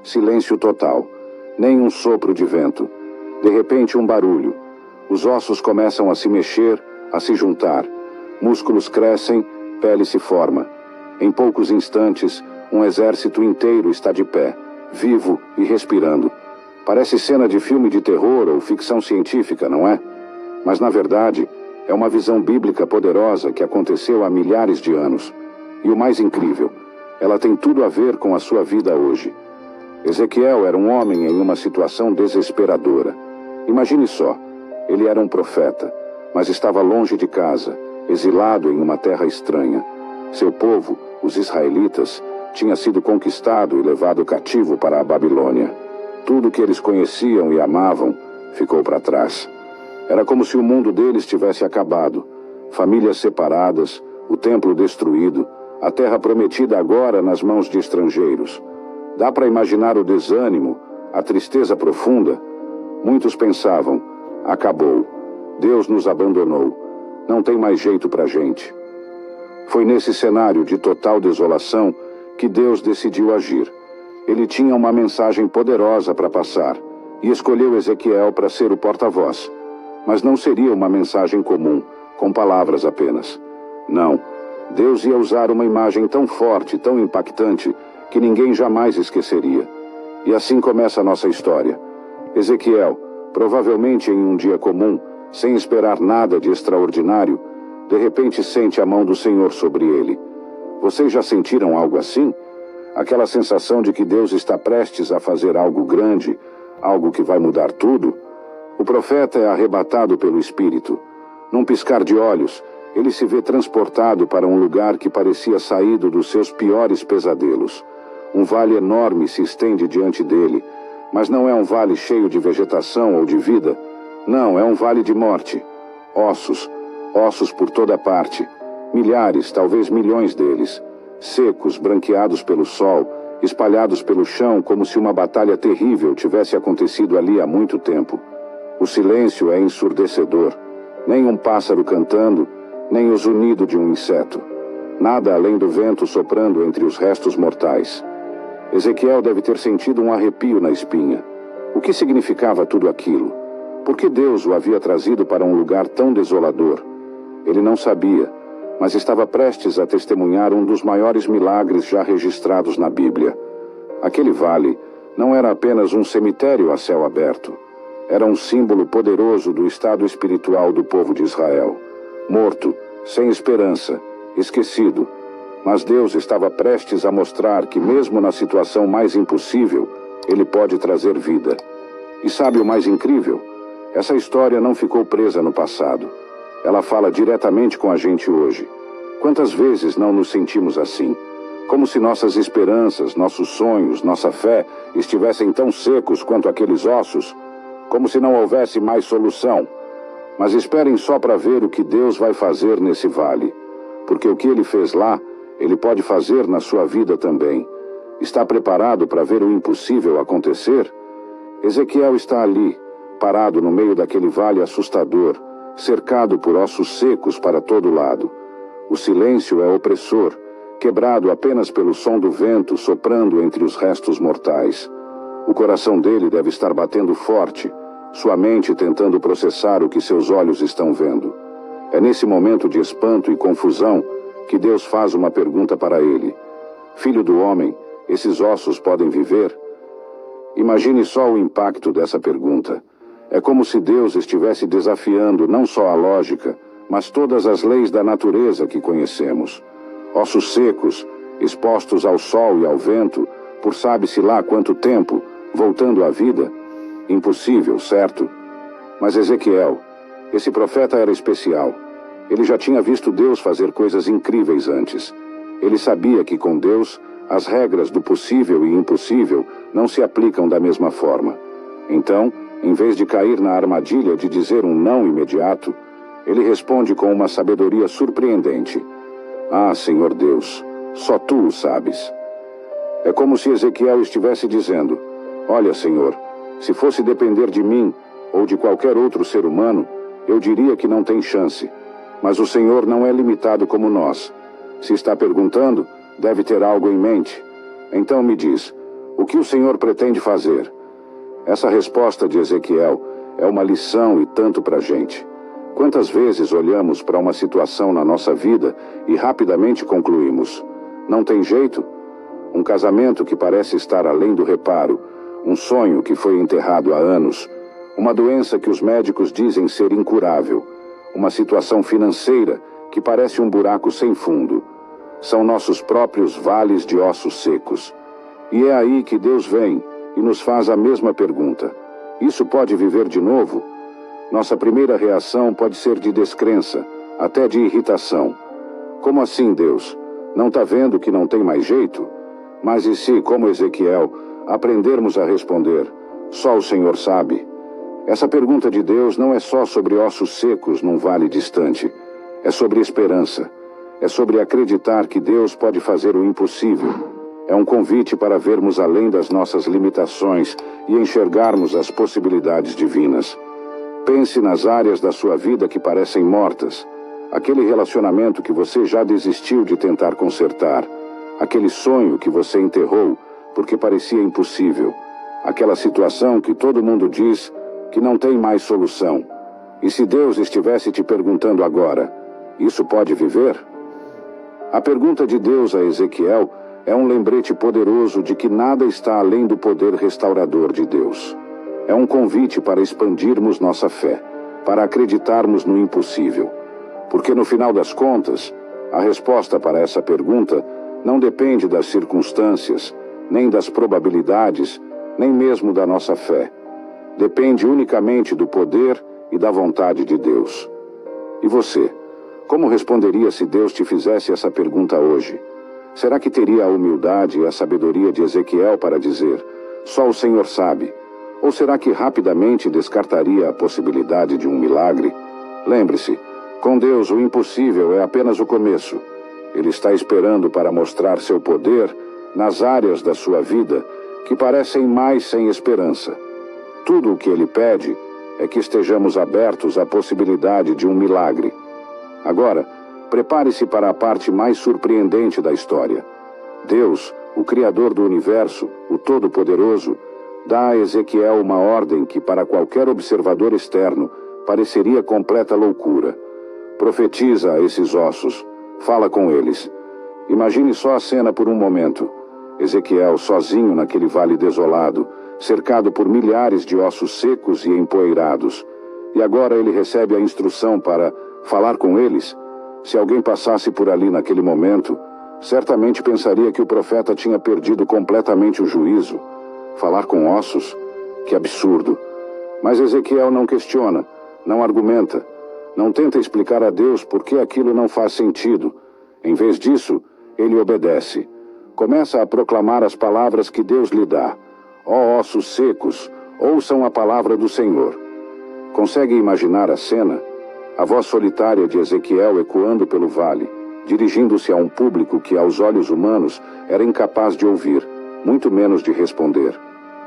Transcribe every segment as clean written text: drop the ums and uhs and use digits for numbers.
Silêncio total. Nem um sopro de vento. De repente, um barulho. Os ossos começam a se mexer, a se juntar. Músculos crescem, pele se forma. Em poucos instantes, um exército inteiro está de pé, vivo e respirando. Parece cena de filme de terror ou ficção científica, não é? Mas, na verdade, é uma visão bíblica poderosa que aconteceu há milhares de anos. E o mais incrível, ela tem tudo a ver com a sua vida hoje. Ezequiel era um homem em uma situação desesperadora. Imagine só, ele era um profeta, mas estava longe de casa, exilado em uma terra estranha. Seu povo, os israelitas, tinha sido conquistado e levado cativo para a Babilônia. Tudo que eles conheciam e amavam ficou para trás. Era como se o mundo deles tivesse acabado. Famílias separadas, o templo destruído, a terra prometida agora nas mãos de estrangeiros. Dá para imaginar o desânimo, a tristeza profunda? Muitos pensavam, acabou, Deus nos abandonou, não tem mais jeito para a gente. Foi nesse cenário de total desolação que Deus decidiu agir. Ele tinha uma mensagem poderosa para passar e escolheu Ezequiel para ser o porta-voz. Mas não seria uma mensagem comum, com palavras apenas. Não, Deus ia usar uma imagem tão forte, tão impactante, que ninguém jamais esqueceria. E assim começa a nossa história. Ezequiel, provavelmente em um dia comum, sem esperar nada de extraordinário, de repente sente a mão do Senhor sobre ele. Vocês já sentiram algo assim? Aquela sensação de que Deus está prestes a fazer algo grande, algo que vai mudar tudo? O profeta é arrebatado pelo Espírito. Num piscar de olhos, ele se vê transportado para um lugar que parecia saído dos seus piores pesadelos. Um vale enorme se estende diante dele, mas não é um vale cheio de vegetação ou de vida. Não, é um vale de morte. Ossos, ossos por toda parte. Milhares, talvez milhões deles. Secos, branqueados pelo sol, espalhados pelo chão como se uma batalha terrível tivesse acontecido ali há muito tempo. O silêncio é ensurdecedor. Nem um pássaro cantando, nem o zunido de um inseto. Nada além do vento soprando entre os restos mortais. Ezequiel deve ter sentido um arrepio na espinha. O que significava tudo aquilo? Por que Deus o havia trazido para um lugar tão desolador? Ele não sabia, mas estava prestes a testemunhar um dos maiores milagres já registrados na Bíblia. Aquele vale não era apenas um cemitério a céu aberto. Era um símbolo poderoso do estado espiritual do povo de Israel. Morto, sem esperança, esquecido. Mas Deus estava prestes a mostrar que mesmo na situação mais impossível, Ele pode trazer vida. E sabe o mais incrível? Essa história não ficou presa no passado. Ela fala diretamente com a gente hoje. Quantas vezes não nos sentimos assim? Como se nossas esperanças, nossos sonhos, nossa fé estivessem tão secos quanto aqueles ossos? Como se não houvesse mais solução. Mas esperem só para ver o que Deus vai fazer nesse vale. Porque o que Ele fez lá, Ele pode fazer na sua vida também. Está preparado para ver o impossível acontecer? Ezequiel está ali, parado no meio daquele vale assustador, cercado por ossos secos para todo lado. O silêncio é opressor, quebrado apenas pelo som do vento soprando entre os restos mortais. O coração dele deve estar batendo forte, sua mente tentando processar o que seus olhos estão vendo. É nesse momento de espanto e confusão que Deus faz uma pergunta para ele. Filho do homem, esses ossos podem viver? Imagine só o impacto dessa pergunta. É como se Deus estivesse desafiando não só a lógica, mas todas as leis da natureza que conhecemos. Ossos secos, expostos ao sol e ao vento, por sabe-se lá quanto tempo, voltando à vida. Impossível, certo? Mas Ezequiel, esse profeta era especial. Ele já tinha visto Deus fazer coisas incríveis antes. Ele sabia que com Deus, as regras do possível e impossível não se aplicam da mesma forma. Então, em vez de cair na armadilha de dizer um não imediato, ele responde com uma sabedoria surpreendente. Ah, Senhor Deus, só Tu o sabes. É como se Ezequiel estivesse dizendo, olha, Senhor, se fosse depender de mim ou de qualquer outro ser humano, eu diria que não tem chance. Mas o Senhor não é limitado como nós. Se está perguntando, deve ter algo em mente. Então me diz, O que o Senhor pretende fazer? Essa resposta de Ezequiel é uma lição e tanto para a gente. Quantas vezes olhamos para uma situação na nossa vida e rapidamente concluímos: não tem jeito? Um casamento que parece estar além do reparo, um sonho que foi enterrado há anos, uma doença que os médicos dizem ser incurável, uma situação financeira que parece um buraco sem fundo. São nossos próprios vales de ossos secos. E é aí que Deus vem e nos faz a mesma pergunta: isso pode viver de novo? Nossa primeira reação pode ser de descrença, até de irritação. Como assim, Deus? Não está vendo que não tem mais jeito? Mas e se, como Ezequiel, aprendermos a responder: só o Senhor sabe? Essa pergunta de Deus não é só sobre ossos secos num vale distante. É sobre esperança. É sobre acreditar que Deus pode fazer o impossível. É um convite para vermos além das nossas limitações e enxergarmos as possibilidades divinas. Pense nas áreas da sua vida que parecem mortas. Aquele relacionamento que você já desistiu de tentar consertar. Aquele sonho que você enterrou porque parecia impossível. Aquela situação que todo mundo diz que não tem mais solução. E se Deus estivesse te perguntando agora: isso pode viver? A pergunta de Deus a Ezequiel é um lembrete poderoso de que nada está além do poder restaurador de Deus. É um convite para expandirmos nossa fé, para acreditarmos no impossível. Porque no final das contas, a resposta para essa pergunta não depende das circunstâncias, nem das probabilidades, nem mesmo da nossa fé. Depende unicamente do poder e da vontade de Deus. E você, como responderia se Deus te fizesse essa pergunta hoje? Será que teria a humildade e a sabedoria de Ezequiel para dizer: só o Senhor sabe? Ou será que rapidamente descartaria a possibilidade de um milagre? Lembre-se, com Deus o impossível é apenas o começo. Ele está esperando para mostrar seu poder nas áreas da sua vida que parecem mais sem esperança. Tudo o que Ele pede é que estejamos abertos à possibilidade de um milagre. Agora, prepare-se para a parte mais surpreendente da história. Deus, o Criador do Universo, o Todo-Poderoso, dá a Ezequiel uma ordem que para qualquer observador externo pareceria completa loucura. Profetiza a esses ossos, fala com eles. Imagine só a cena por um momento. Ezequiel sozinho naquele vale desolado, cercado por milhares de ossos secos e empoeirados. E agora ele recebe a instrução para falar com eles. Se alguém passasse por ali naquele momento, certamente pensaria que o profeta tinha perdido completamente o juízo. Falar com ossos? Que absurdo! Mas Ezequiel não questiona, não argumenta, não tenta explicar a Deus por que aquilo não faz sentido. Em vez disso, ele obedece. Começa a proclamar as palavras que Deus lhe dá. Ó ossos secos, ouçam a palavra do Senhor. Consegue imaginar a cena? A voz solitária de Ezequiel ecoando pelo vale, dirigindo-se a um público que, aos olhos humanos, era incapaz de ouvir, muito menos de responder.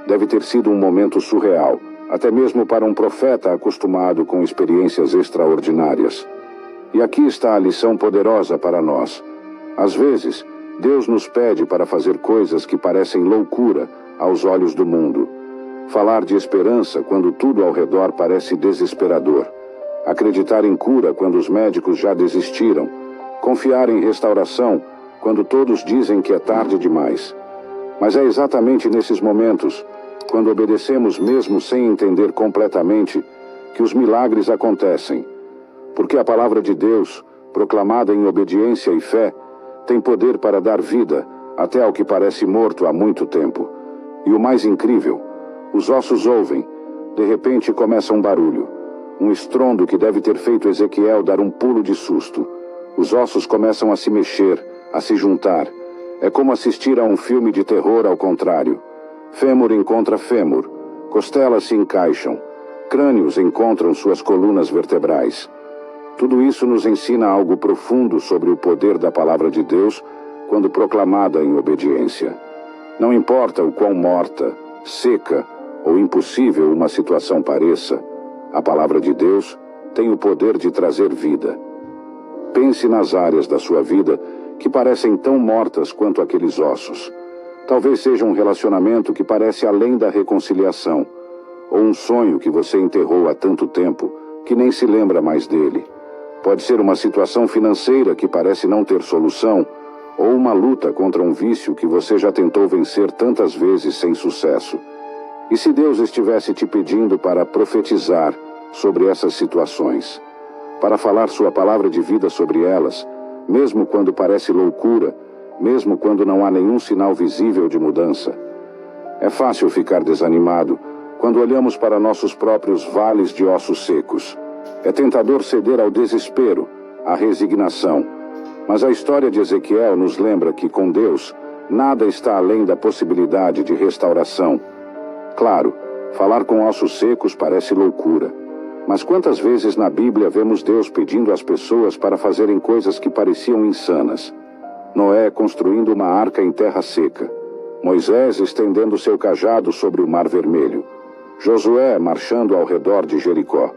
Deve ter sido um momento surreal, até mesmo para um profeta acostumado com experiências extraordinárias. E aqui está a lição poderosa para nós. Às vezes, Deus nos pede para fazer coisas que parecem loucura aos olhos do mundo. Falar de esperança quando tudo ao redor parece desesperador. Acreditar em cura quando os médicos já desistiram. Confiar em restauração quando todos dizem que é tarde demais. Mas é exatamente nesses momentos, quando obedecemos mesmo sem entender completamente, que os milagres acontecem. Porque a palavra de Deus, proclamada em obediência e fé, tem poder para dar vida até ao que parece morto há muito tempo. E o mais incrível, os ossos ouvem. De repente começa um barulho. Um estrondo que deve ter feito Ezequiel dar um pulo de susto. Os ossos começam a se mexer, a se juntar. É como assistir a um filme de terror ao contrário. Fêmur encontra fêmur. Costelas se encaixam. Crânios encontram suas colunas vertebrais. Tudo isso nos ensina algo profundo sobre o poder da palavra de Deus quando proclamada em obediência. Não importa o quão morta, seca ou impossível uma situação pareça, a palavra de Deus tem o poder de trazer vida. Pense nas áreas da sua vida que parecem tão mortas quanto aqueles ossos. Talvez seja um relacionamento que parece além da reconciliação, ou um sonho que você enterrou há tanto tempo que nem se lembra mais dele. Pode ser uma situação financeira que parece não ter solução, ou uma luta contra um vício que você já tentou vencer tantas vezes sem sucesso. E se Deus estivesse te pedindo para profetizar sobre essas situações, para falar sua palavra de vida sobre elas, mesmo quando parece loucura, mesmo quando não há nenhum sinal visível de mudança? É fácil ficar desanimado quando olhamos para nossos próprios vales de ossos secos. É tentador ceder ao desespero, à resignação. Mas a história de Ezequiel nos lembra que, com Deus, nada está além da possibilidade de restauração. Claro, falar com ossos secos parece loucura. Mas quantas vezes na Bíblia vemos Deus pedindo às pessoas para fazerem coisas que pareciam insanas? Noé construindo uma arca em terra seca. Moisés estendendo seu cajado sobre o Mar Vermelho. Josué marchando ao redor de Jericó.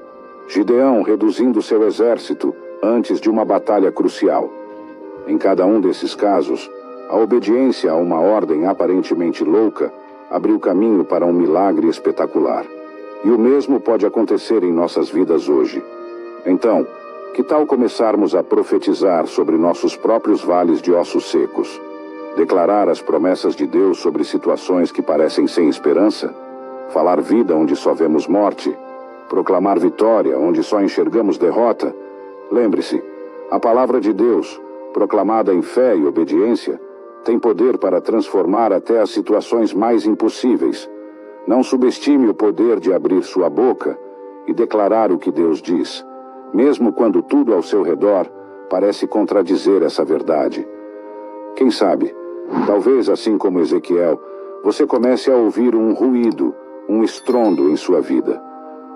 Gideão reduzindo seu exército antes de uma batalha crucial. Em cada um desses casos, a obediência a uma ordem aparentemente louca abriu caminho para um milagre espetacular. E o mesmo pode acontecer em nossas vidas hoje. Então, que tal começarmos a profetizar sobre nossos próprios vales de ossos secos? Declarar as promessas de Deus sobre situações que parecem sem esperança? Falar vida onde só vemos morte? Proclamar vitória onde só enxergamos derrota? Lembre-se, a palavra de Deus, proclamada em fé e obediência, tem poder para transformar até as situações mais impossíveis. Não subestime o poder de abrir sua boca e declarar o que Deus diz, mesmo quando tudo ao seu redor parece contradizer essa verdade. Quem sabe, talvez assim como Ezequiel, você comece a ouvir um ruído, um estrondo em sua vida.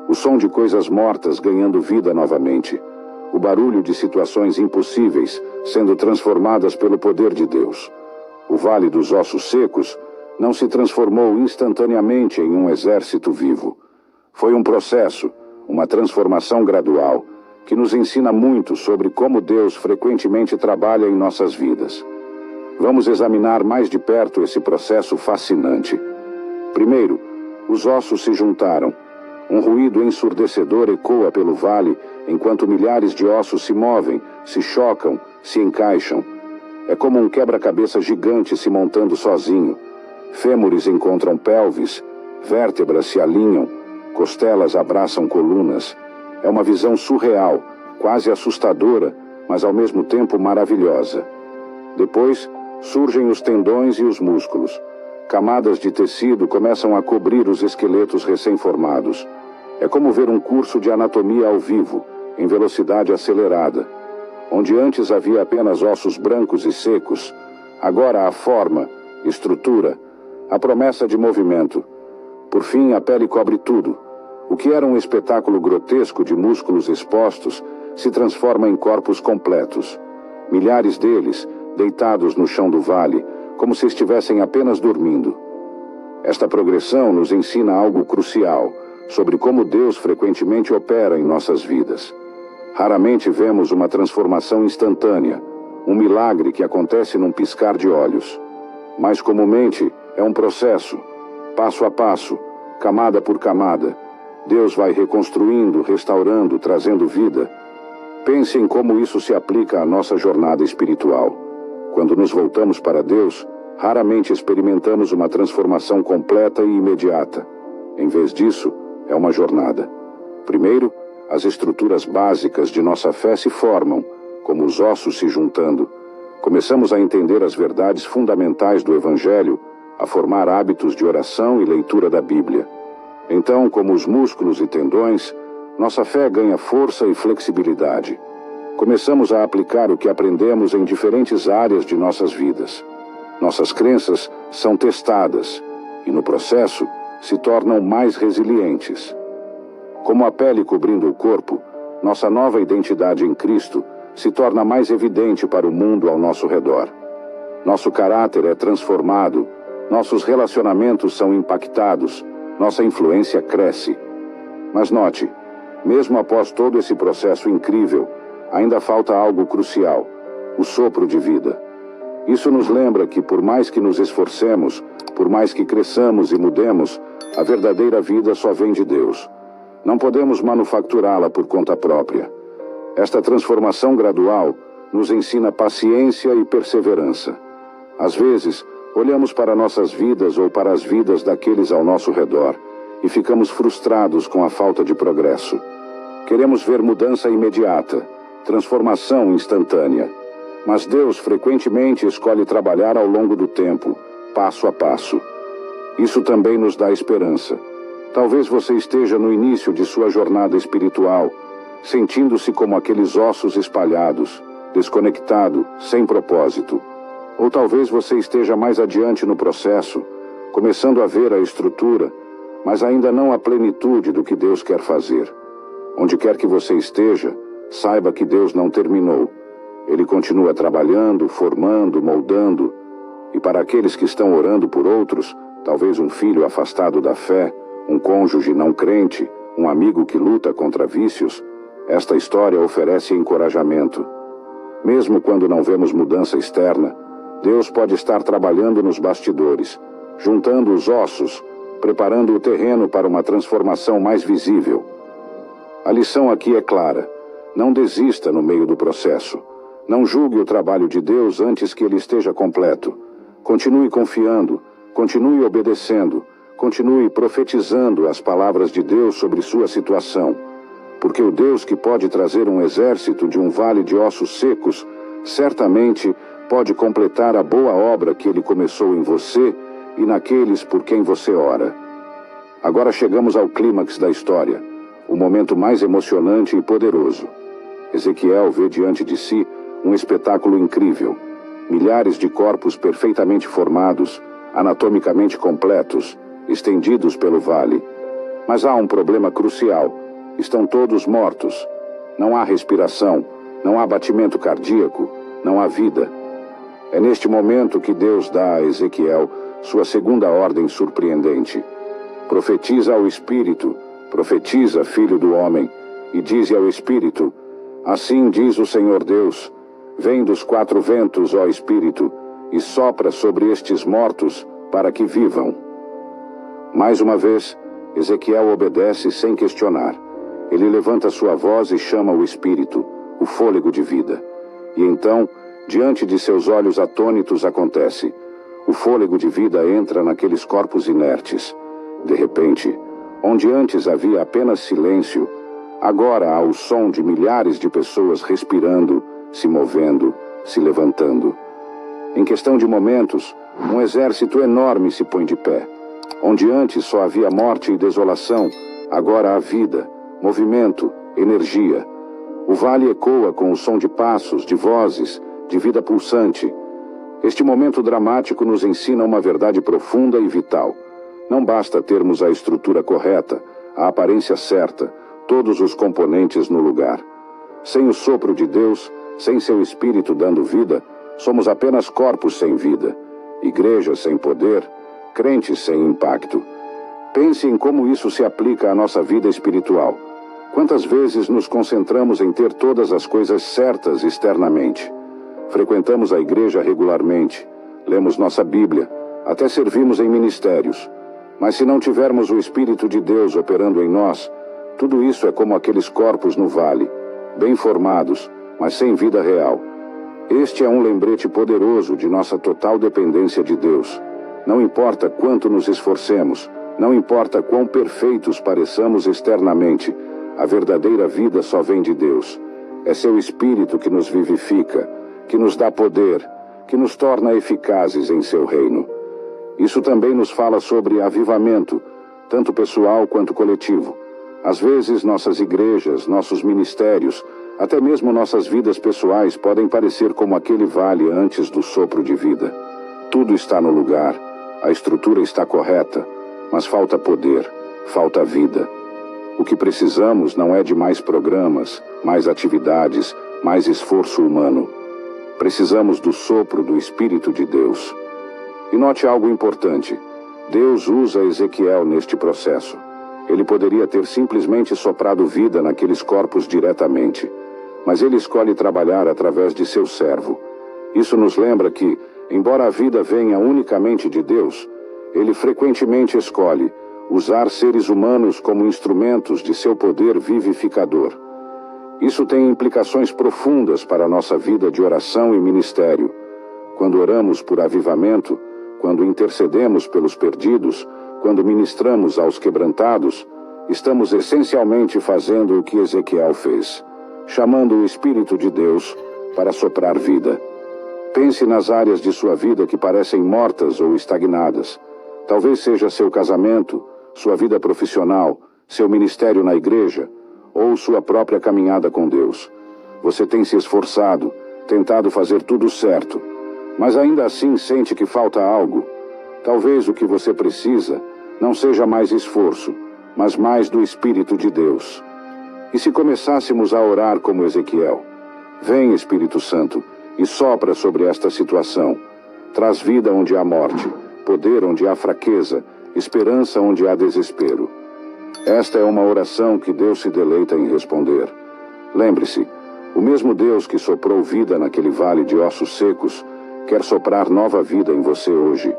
O som de coisas mortas ganhando vida novamente. O barulho de situações impossíveis sendo transformadas pelo poder de Deus. O Vale dos Ossos Secos não se transformou instantaneamente em um exército vivo. Foi um processo, uma transformação gradual, que nos ensina muito sobre como Deus frequentemente trabalha em nossas vidas. Vamos examinar mais de perto esse processo fascinante. Primeiro, os ossos se juntaram. Um ruído ensurdecedor ecoa pelo vale, enquanto milhares de ossos se movem, se chocam, se encaixam. É como um quebra-cabeça gigante se montando sozinho. Fêmures encontram pelvis, vértebras se alinham, costelas abraçam colunas. É uma visão surreal, quase assustadora, mas ao mesmo tempo maravilhosa. Depois, surgem os tendões e os músculos. Camadas de tecido começam a cobrir os esqueletos recém-formados. É como ver um curso de anatomia ao vivo, em velocidade acelerada. Onde antes havia apenas ossos brancos e secos, agora há forma, estrutura, a promessa de movimento. Por fim, a pele cobre tudo. O que era um espetáculo grotesco de músculos expostos se transforma em corpos completos. Milhares deles, deitados no chão do vale, como se estivessem apenas dormindo. Esta progressão nos ensina algo crucial sobre como Deus frequentemente opera em nossas vidas. Raramente vemos uma transformação instantânea, um milagre que acontece num piscar de olhos. Mais comumente, é um processo, passo a passo, camada por camada. Deus vai reconstruindo, restaurando, trazendo vida. Pense em como isso se aplica à nossa jornada espiritual. Quando nos voltamos para Deus, raramente experimentamos uma transformação completa e imediata. Em vez disso, é uma jornada. Primeiro, as estruturas básicas de nossa fé se formam, como os ossos se juntando. Começamos a entender as verdades fundamentais do Evangelho, a formar hábitos de oração e leitura da Bíblia. Então, como os músculos e tendões, nossa fé ganha força e flexibilidade. Começamos a aplicar o que aprendemos em diferentes áreas de nossas vidas. Nossas crenças são testadas e, no processo, se tornam mais resilientes. Como a pele cobrindo o corpo, nossa nova identidade em Cristo se torna mais evidente para o mundo ao nosso redor. Nosso caráter é transformado, nossos relacionamentos são impactados, nossa influência cresce. Mas note, mesmo após todo esse processo incrível, ainda falta algo crucial: o sopro de vida. Isso nos lembra que, por mais que nos esforcemos, por mais que cresçamos e mudemos, a verdadeira vida só vem de Deus. Não podemos manufacturá-la por conta própria. Esta transformação gradual nos ensina paciência e perseverança. Às vezes, olhamos para nossas vidas ou para as vidas daqueles ao nosso redor e ficamos frustrados com a falta de progresso. Queremos ver mudança imediata, transformação instantânea. Mas Deus frequentemente escolhe trabalhar ao longo do tempo, passo a passo. Isso também nos dá esperança. Talvez você esteja no início de sua jornada espiritual, sentindo-se como aqueles ossos espalhados, desconectado, sem propósito. Ou talvez você esteja mais adiante no processo, começando a ver a estrutura, mas ainda não a plenitude do que Deus quer fazer. Onde quer que você esteja, saiba que Deus não terminou. Ele continua trabalhando, formando, moldando. E para aqueles que estão orando por outros, talvez um filho afastado da fé, um cônjuge não crente, um amigo que luta contra vícios, esta história oferece encorajamento. Mesmo quando não vemos mudança externa, Deus pode estar trabalhando nos bastidores, juntando os ossos, preparando o terreno para uma transformação mais visível. A lição aqui é clara: não desista no meio do processo. Não julgue o trabalho de Deus antes que ele esteja completo. Continue confiando, continue obedecendo, continue profetizando as palavras de Deus sobre sua situação. Porque o Deus que pode trazer um exército de um vale de ossos secos, certamente pode completar a boa obra que ele começou em você e naqueles por quem você ora. Agora chegamos ao clímax da história, o momento mais emocionante e poderoso. Ezequiel vê diante de si um espetáculo incrível. Milhares de corpos perfeitamente formados, anatomicamente completos, estendidos pelo vale. Mas há um problema crucial. Estão todos mortos. Não há respiração, não há batimento cardíaco, não há vida. É neste momento que Deus dá a Ezequiel sua segunda ordem surpreendente. Profetiza ao Espírito, profetiza, filho do homem, e dize ao Espírito: assim diz o Senhor Deus, vem dos quatro ventos, ó Espírito, e sopra sobre estes mortos para que vivam. Mais uma vez, Ezequiel obedece sem questionar. Ele levanta sua voz e chama o Espírito, o fôlego de vida. E então, diante de seus olhos atônitos, acontece. O fôlego de vida entra naqueles corpos inertes. De repente, onde antes havia apenas silêncio, agora há o som de milhares de pessoas respirando, se movendo, se levantando. Em questão de momentos, um exército enorme se põe de pé. Onde antes só havia morte e desolação, agora há vida, movimento, energia. O vale ecoa com o som de passos, de vozes, de vida pulsante. Este momento dramático nos ensina uma verdade profunda e vital. Não basta termos a estrutura correta, a aparência certa, todos os componentes no lugar. Sem o sopro de Deus, sem seu Espírito dando vida, somos apenas corpos sem vida, igrejas sem poder, crentes sem impacto. Pense em como isso se aplica à nossa vida espiritual. Quantas vezes nos concentramos em ter todas as coisas certas externamente? Frequentamos a igreja regularmente, lemos nossa Bíblia, até servimos em ministérios. Mas se não tivermos o Espírito de Deus operando em nós, tudo isso é como aqueles corpos no vale, bem formados, mas sem vida real. Este é um lembrete poderoso de nossa total dependência de Deus. Não importa quanto nos esforcemos, não importa quão perfeitos pareçamos externamente, a verdadeira vida só vem de Deus. É seu Espírito que nos vivifica, que nos dá poder, que nos torna eficazes em seu reino. Isso também nos fala sobre avivamento, tanto pessoal quanto coletivo. Às vezes, nossas igrejas, nossos ministérios, até mesmo nossas vidas pessoais podem parecer como aquele vale antes do sopro de vida. Tudo está no lugar, a estrutura está correta, mas falta poder, falta vida. O que precisamos não é de mais programas, mais atividades, mais esforço humano. Precisamos do sopro do Espírito de Deus. E note algo importante. Deus usa Ezequiel neste processo. Ele poderia ter simplesmente soprado vida naqueles corpos diretamente, mas ele escolhe trabalhar através de seu servo. Isso nos lembra que, Embora a vida venha unicamente de Deus, Ele frequentemente escolhe usar seres humanos como instrumentos de seu poder vivificador. Isso tem implicações profundas para a nossa vida de oração e ministério. Quando oramos por avivamento, quando intercedemos pelos perdidos, quando ministramos aos quebrantados, estamos essencialmente fazendo o que Ezequiel fez, chamando o Espírito de Deus para soprar vida. Pense nas áreas de sua vida que parecem mortas ou estagnadas. Talvez seja seu casamento, sua vida profissional, seu ministério na igreja, ou sua própria caminhada com Deus. Você tem se esforçado, tentado fazer tudo certo, mas ainda assim sente que falta algo. Talvez o que você precisa não seja mais esforço, mas mais do Espírito de Deus. E se começássemos a orar como Ezequiel? Vem, Espírito Santo, e sopra sobre esta situação. Traz vida onde há morte, poder onde há fraqueza, esperança onde há desespero. Esta é uma oração que Deus se deleita em responder. Lembre-se, o mesmo Deus que soprou vida naquele vale de ossos secos quer soprar nova vida em você hoje.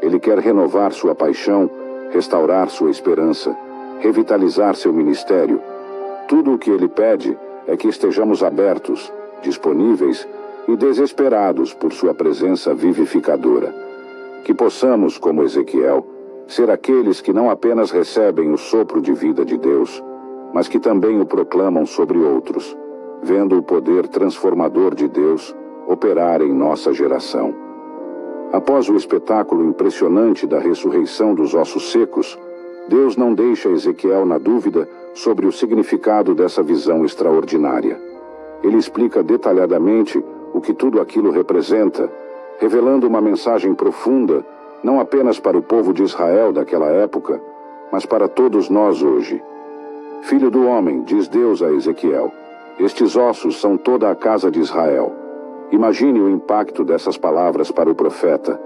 Ele quer renovar sua paixão, restaurar sua esperança, revitalizar seu ministério. Tudo o que Ele pede é que estejamos abertos, disponíveis e desesperados por sua presença vivificadora. Que possamos, como Ezequiel, ser aqueles que não apenas recebem o sopro de vida de Deus, mas que também o proclamam sobre outros, vendo o poder transformador de Deus operar em nossa geração. Após o espetáculo impressionante da ressurreição dos ossos secos, Deus não deixa Ezequiel na dúvida sobre o significado dessa visão extraordinária. Ele explica detalhadamente o que tudo aquilo representa, revelando uma mensagem profunda, não apenas para o povo de Israel daquela época, mas para todos nós hoje. Filho do homem, diz Deus a Ezequiel, estes ossos são toda a casa de Israel. Imagine o impacto dessas palavras para o profeta.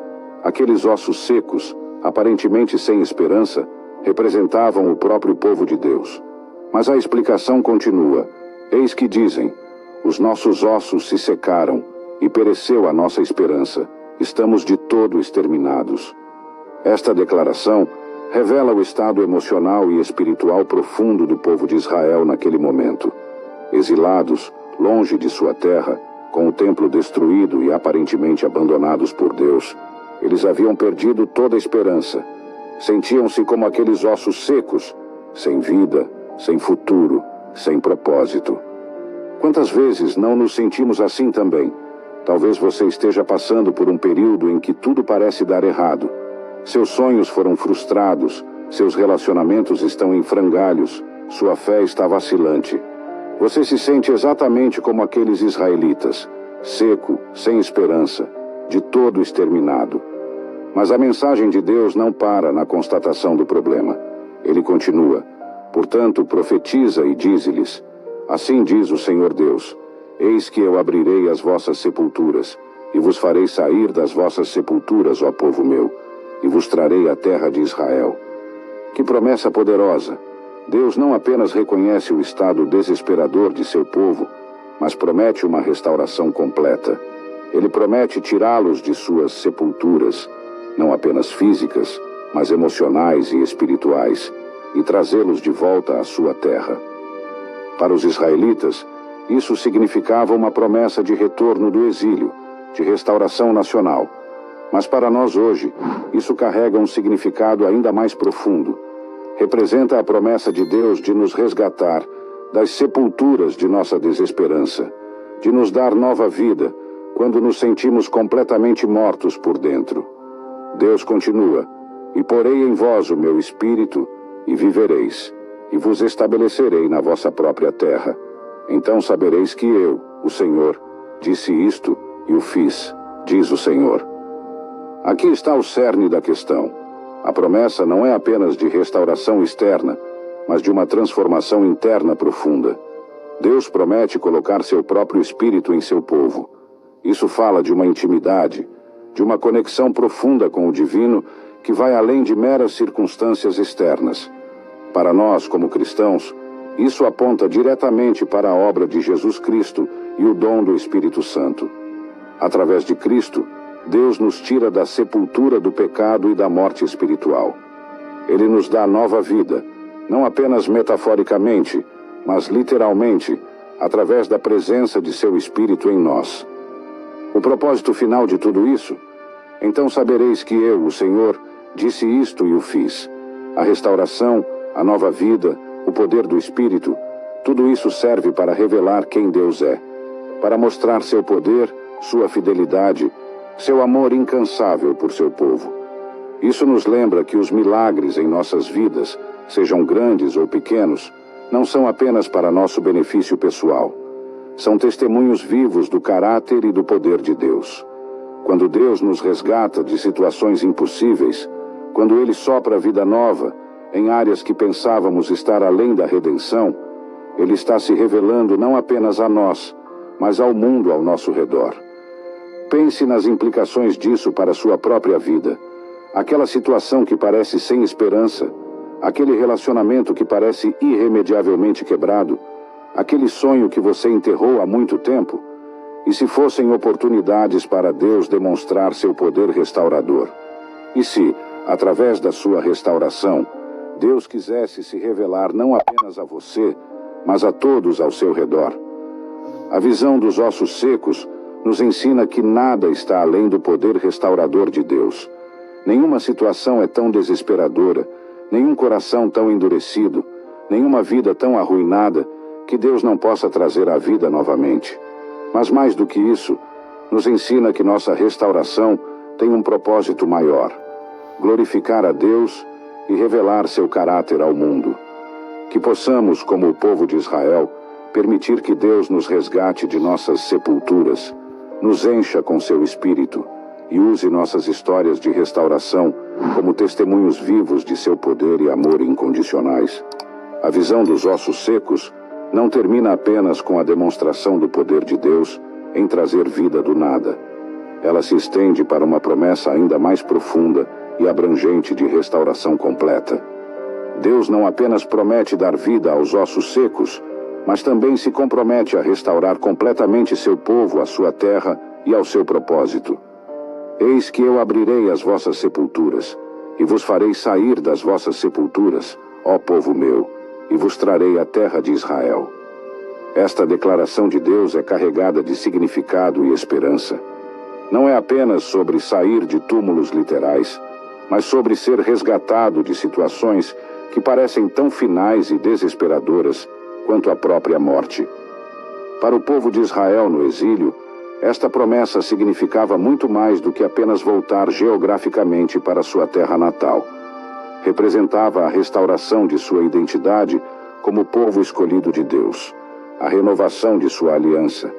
Aqueles ossos secos, aparentemente sem esperança, representavam o próprio povo de Deus. Mas a explicação continua. Eis que dizem, os nossos ossos se secaram e pereceu a nossa esperança. Estamos de todo exterminados. Esta declaração revela o estado emocional e espiritual profundo do povo de Israel naquele momento. Exilados, longe de sua terra, com o templo destruído e aparentemente abandonados por Deus, eles haviam perdido toda a esperança. Sentiam-se como aqueles ossos secos, sem vida, sem futuro, sem propósito. Quantas vezes não nos sentimos assim também? Talvez você esteja passando por um período em que tudo parece dar errado. Seus sonhos foram frustrados, seus relacionamentos estão em frangalhos, sua fé está vacilante. Você se sente exatamente como aqueles israelitas, seco, sem esperança, de todo exterminado. Mas a mensagem de Deus não para na constatação do problema. Ele continua. Portanto, profetiza e dize-lhes, assim diz o Senhor Deus, eis que eu abrirei as vossas sepulturas, e vos farei sair das vossas sepulturas, ó povo meu, e vos trarei a terra de Israel. Que promessa poderosa! Deus não apenas reconhece o estado desesperador de seu povo, mas promete uma restauração completa. Ele promete tirá-los de suas sepulturas, não apenas físicas, mas emocionais e espirituais, e trazê-los de volta à sua terra. Para os israelitas, isso significava uma promessa de retorno do exílio, de restauração nacional. Mas para nós hoje, isso carrega um significado ainda mais profundo. Representa a promessa de Deus de nos resgatar das sepulturas de nossa desesperança, de nos dar nova vida quando nos sentimos completamente mortos por dentro. Deus continua, e porei em vós o meu espírito, e vivereis, e vos estabelecerei na vossa própria terra. Então sabereis que eu, o Senhor, disse isto e o fiz, diz o Senhor. Aqui está o cerne da questão. A promessa não é apenas de restauração externa, mas de uma transformação interna profunda. Deus promete colocar seu próprio espírito em seu povo. Isso fala de uma intimidade, de uma conexão profunda com o divino que vai além de meras circunstâncias externas. Para nós, como cristãos, isso aponta diretamente para a obra de Jesus Cristo e o dom do Espírito Santo. Através de Cristo, Deus nos tira da sepultura do pecado e da morte espiritual. Ele nos dá nova vida, não apenas metaforicamente, mas literalmente, através da presença de seu Espírito em nós. O propósito final de tudo isso? Então sabereis que eu, o Senhor, disse isto e o fiz. A restauração, a nova vida, o poder do Espírito, tudo isso serve para revelar quem Deus é, para mostrar seu poder, sua fidelidade, seu amor incansável por seu povo. Isso nos lembra que os milagres em nossas vidas, sejam grandes ou pequenos, não são apenas para nosso benefício pessoal. São testemunhos vivos do caráter e do poder de Deus. Quando Deus nos resgata de situações impossíveis, quando Ele sopra vida nova em áreas que pensávamos estar além da redenção, Ele está se revelando não apenas a nós, mas ao mundo ao nosso redor. Pense nas implicações disso para a sua própria vida. Aquela situação que parece sem esperança, aquele relacionamento que parece irremediavelmente quebrado, aquele sonho que você enterrou há muito tempo, e se fossem oportunidades para Deus demonstrar seu poder restaurador? E se, através da sua restauração, Deus quisesse se revelar não apenas a você, mas a todos ao seu redor? A visão dos ossos secos nos ensina que nada está além do poder restaurador de Deus. Nenhuma situação é tão desesperadora, nenhum coração tão endurecido, nenhuma vida tão arruinada que Deus não possa trazer à vida novamente. Mas mais do que isso, nos ensina que nossa restauração tem um propósito maior: glorificar a Deus e revelar seu caráter ao mundo. Que possamos, como o povo de Israel, permitir que Deus nos resgate de nossas sepulturas, nos encha com seu Espírito e use nossas histórias de restauração como testemunhos vivos de seu poder e amor incondicionais. A visão dos ossos secos não termina apenas com a demonstração do poder de Deus em trazer vida do nada. Ela se estende para uma promessa ainda mais profunda e abrangente de restauração completa. Deus não apenas promete dar vida aos ossos secos, mas também se compromete a restaurar completamente seu povo, a sua terra e ao seu propósito. Eis que eu abrirei as vossas sepulturas, e vos farei sair das vossas sepulturas, ó povo meu, e vos trarei a terra de Israel. Esta declaração de Deus é carregada de significado e esperança. Não é apenas sobre sair de túmulos literais, mas sobre ser resgatado de situações que parecem tão finais e desesperadoras quanto a própria morte. Para o povo de Israel no exílio, esta promessa significava muito mais do que apenas voltar geograficamente para sua terra natal. Representava a restauração de sua identidade como povo escolhido de Deus, a renovação de sua aliança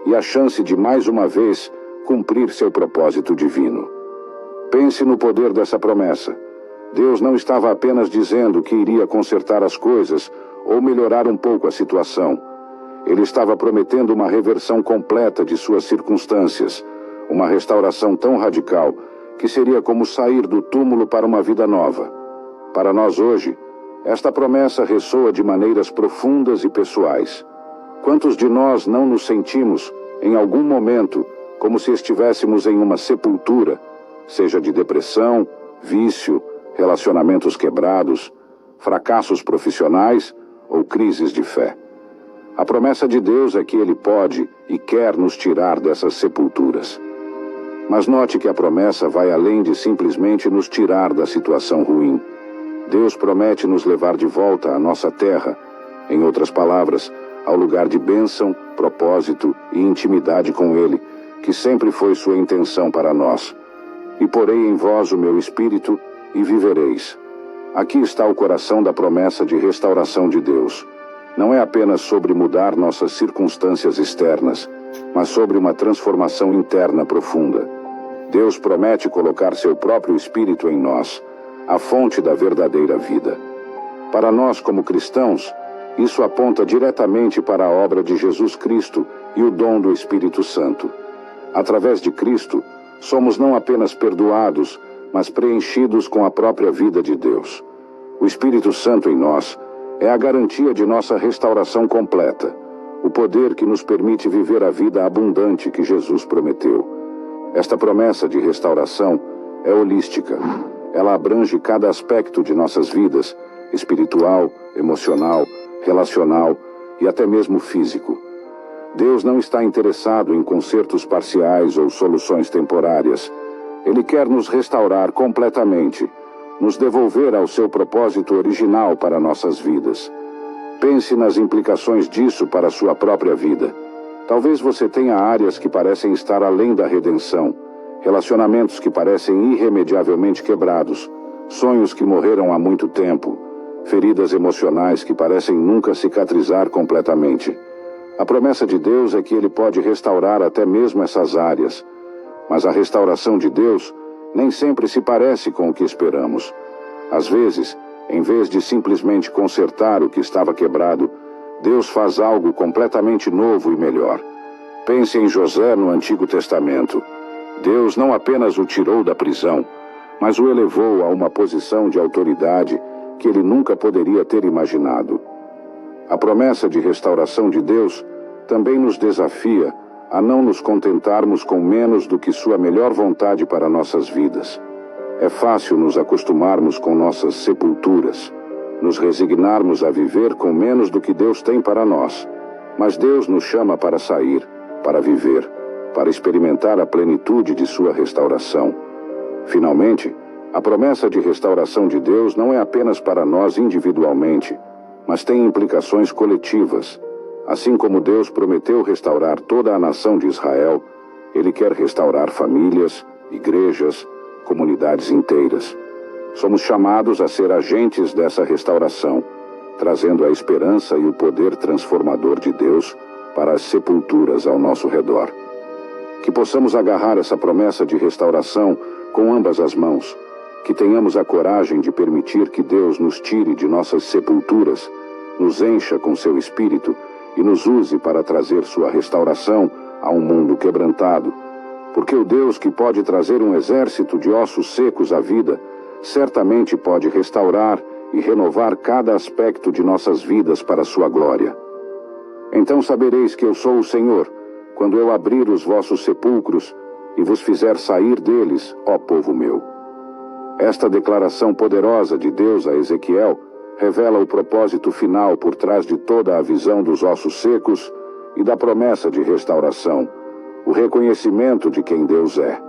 e a chance de mais uma vez cumprir seu propósito divino. Pense no poder dessa promessa. Deus não estava apenas dizendo que iria consertar as coisas ou melhorar um pouco a situação. Ele estava prometendo uma reversão completa de suas circunstâncias, uma restauração tão radical que seria como sair do túmulo para uma vida nova. Para nós hoje, esta promessa ressoa de maneiras profundas e pessoais. Quantos de nós não nos sentimos, em algum momento, como se estivéssemos em uma sepultura, seja de depressão, vício, relacionamentos quebrados, fracassos profissionais ou crises de fé? A promessa de Deus é que Ele pode e quer nos tirar dessas sepulturas. Mas note que a promessa vai além de simplesmente nos tirar da situação ruim. Deus promete nos levar de volta à nossa terra, em outras palavras, ao lugar de bênção, propósito e intimidade com Ele, que sempre foi sua intenção para nós. E porei em vós o meu espírito e vivereis. Aqui está o coração da promessa de restauração de Deus. Não é apenas sobre mudar nossas circunstâncias externas, mas sobre uma transformação interna profunda. Deus promete colocar seu próprio Espírito em nós, a fonte da verdadeira vida. Para nós, como cristãos, isso aponta diretamente para a obra de Jesus Cristo e o dom do Espírito Santo. Através de Cristo, somos não apenas perdoados, mas preenchidos com a própria vida de Deus. O Espírito Santo em nós é a garantia de nossa restauração completa, o poder que nos permite viver a vida abundante que Jesus prometeu. Esta promessa de restauração é holística. Ela abrange cada aspecto de nossas vidas, espiritual, emocional, relacional e até mesmo físico. Deus não está interessado em consertos parciais ou soluções temporárias. Ele quer nos restaurar completamente, nos devolver ao seu propósito original para nossas vidas. Pense nas implicações disso para a sua própria vida. Talvez você tenha áreas que parecem estar além da redenção, relacionamentos que parecem irremediavelmente quebrados, sonhos que morreram há muito tempo, feridas emocionais que parecem nunca cicatrizar completamente. A promessa de Deus é que Ele pode restaurar até mesmo essas áreas, mas a restauração de Deus nem sempre se parece com o que esperamos. Às vezes, em vez de simplesmente consertar o que estava quebrado, Deus faz algo completamente novo e melhor. Pense em José no Antigo Testamento. Deus não apenas o tirou da prisão, mas o elevou a uma posição de autoridade que ele nunca poderia ter imaginado. A promessa de restauração de Deus também nos desafia a não nos contentarmos com menos do que sua melhor vontade para nossas vidas. É fácil nos acostumarmos com nossas sepulturas, nos resignarmos a viver com menos do que Deus tem para nós. Mas Deus nos chama para sair, para viver, para experimentar a plenitude de sua restauração. Finalmente, a promessa de restauração de Deus não é apenas para nós individualmente, mas tem implicações coletivas. Assim como Deus prometeu restaurar toda a nação de Israel, Ele quer restaurar famílias, igrejas, comunidades inteiras. Somos chamados a ser agentes dessa restauração, trazendo a esperança e o poder transformador de Deus para as sepulturas ao nosso redor. Que possamos agarrar essa promessa de restauração com ambas as mãos, que tenhamos a coragem de permitir que Deus nos tire de nossas sepulturas, nos encha com seu Espírito e nos use para trazer sua restauração a um mundo quebrantado. Porque o Deus que pode trazer um exército de ossos secos à vida, certamente pode restaurar e renovar cada aspecto de nossas vidas para a sua glória. Então sabereis que eu sou o Senhor, quando eu abrir os vossos sepulcros e vos fizer sair deles, ó povo meu. Esta declaração poderosa de Deus a Ezequiel revela o propósito final por trás de toda a visão dos ossos secos e da promessa de restauração, o reconhecimento de quem Deus é.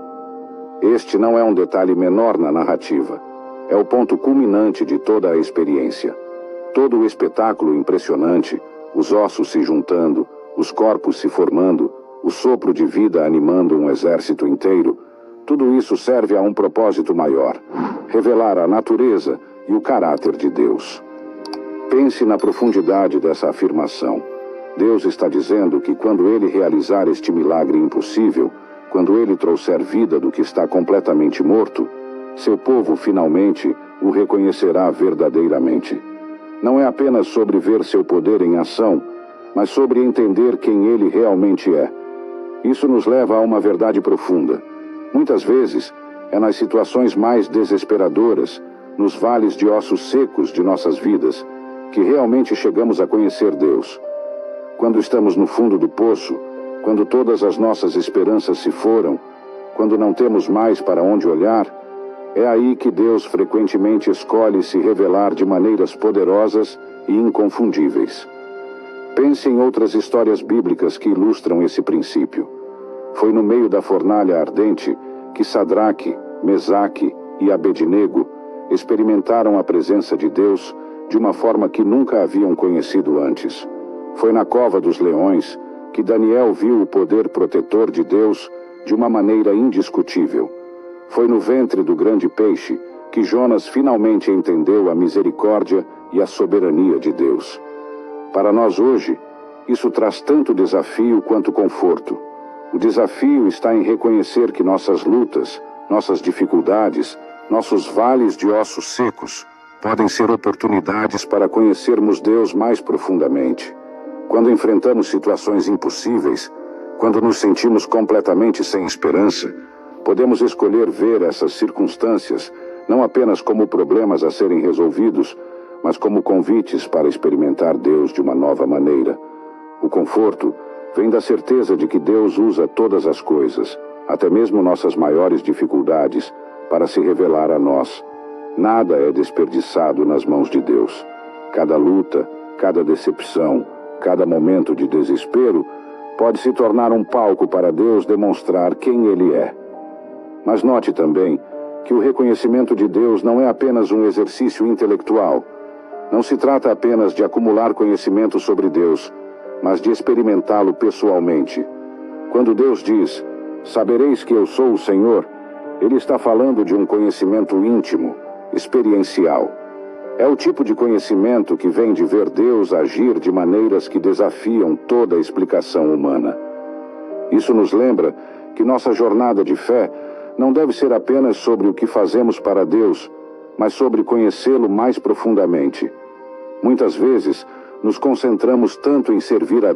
Este não é um detalhe menor na narrativa. É o ponto culminante de toda a experiência. Todo o espetáculo impressionante, os ossos se juntando, os corpos se formando, o sopro de vida animando um exército inteiro, tudo isso serve a um propósito maior: revelar a natureza e o caráter de Deus. Pense na profundidade dessa afirmação. Deus está dizendo que quando Ele realizar este milagre impossível, quando Ele trouxer vida do que está completamente morto, seu povo finalmente o reconhecerá verdadeiramente. Não é apenas sobre ver seu poder em ação, mas sobre entender quem Ele realmente é. Isso nos leva a uma verdade profunda. Muitas vezes, é nas situações mais desesperadoras, nos vales de ossos secos de nossas vidas, que realmente chegamos a conhecer Deus. Quando estamos no fundo do poço, quando todas as nossas esperanças se foram, quando não temos mais para onde olhar, é aí que Deus frequentemente escolhe se revelar de maneiras poderosas e inconfundíveis. Pense em outras histórias bíblicas que ilustram esse princípio. Foi no meio da fornalha ardente que Sadraque, Mesaque e Abednego experimentaram a presença de Deus de uma forma que nunca haviam conhecido antes. Foi na cova dos leões que Daniel viu o poder protetor de Deus de uma maneira indiscutível. Foi no ventre do grande peixe que Jonas finalmente entendeu a misericórdia e a soberania de Deus. Para nós hoje, isso traz tanto desafio quanto conforto. O desafio está em reconhecer que nossas lutas, nossas dificuldades, nossos vales de ossos secos podem ser oportunidades para conhecermos Deus mais profundamente. Quando enfrentamos situações impossíveis, quando nos sentimos completamente sem esperança, podemos escolher ver essas circunstâncias não apenas como problemas a serem resolvidos, mas como convites para experimentar Deus de uma nova maneira. O conforto vem da certeza de que Deus usa todas as coisas, até mesmo nossas maiores dificuldades, para se revelar a nós. Nada é desperdiçado nas mãos de Deus. Cada luta, cada decepção, cada momento de desespero pode se tornar um palco para Deus demonstrar quem Ele é. Mas note também que o reconhecimento de Deus não é apenas um exercício intelectual. Não se trata apenas de acumular conhecimento sobre Deus, mas de experimentá-lo pessoalmente. Quando Deus diz, "Sabereis que eu sou o Senhor", Ele está falando de um conhecimento íntimo, experiencial. É o tipo de conhecimento que vem de ver Deus agir de maneiras que desafiam toda a explicação humana. Isso nos lembra que nossa jornada de fé não deve ser apenas sobre o que fazemos para Deus, mas sobre conhecê-lo mais profundamente. Muitas vezes, nos concentramos tanto em servir a